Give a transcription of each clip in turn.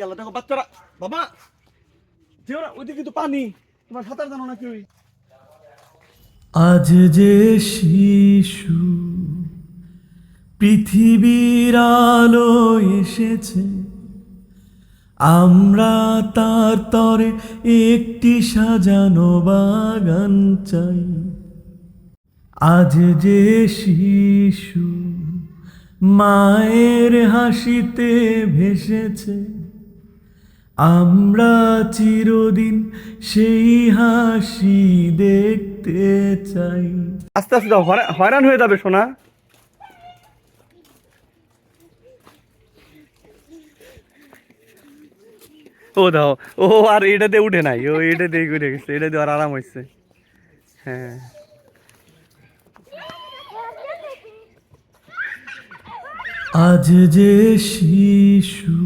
গেল দেখো বাচ্চারা, বাবা যেও না, ওইদিকে কিন্তু পানি, তোমার সাঁতার জানো না কেউই। আজ যে শিশু পৃথিবীর আলো এসেছে, আমরা তার তরে একটি সাজানো বাগান চাই। আজ যে শিশু মায়ের হাসিতে ভেসেছে, আমরা চিরদিন সেই হাসি দেখতে চাই। আস্তে আস্তে যাও, হয়রান হয়ে যাবে সোনা। ও দাও, ও আর এটাতে উঠে নাই, ও এটা দিয়ে উঠে গেছে, এটা দিয়ে আর আরাম হয়েছে। হ্যাঁ, আজ যে শিশু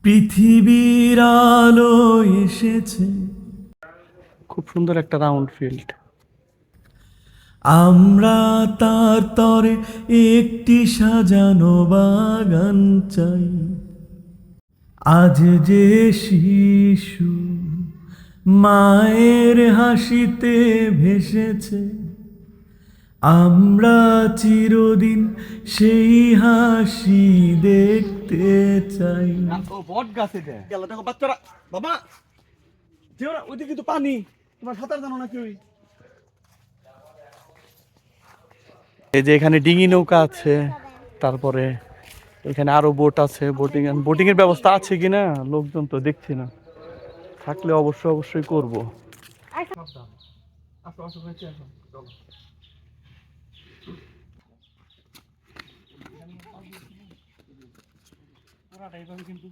পৃথিবীর আলো এসেছে, খুব সুন্দর একটা রাউন্ড ফিল্ড। আমরা তার তরে একটি সাজানো বাগান চাই। আজ যে শিশু মায়ের হাসিতে ভেসেছে, আমরা চিরদিন সেই হাসি দেখতে চাই। ও বট গাছে দেয় গেল দেখো বাচ্চারা, বাবা যেও না, ওইদিকে কিন্তু পানি, তোমার সাঁতার জানো না কেউই। এই যে এখানে ডিঙি নৌকা আছে, তারপরে এখানে আরো বোট আছে, বোটিং এর ব্যবস্থা আছে কিনা লোকজন তো দেখছি না, থাকলে অবশ্যই করবো। কিন্তু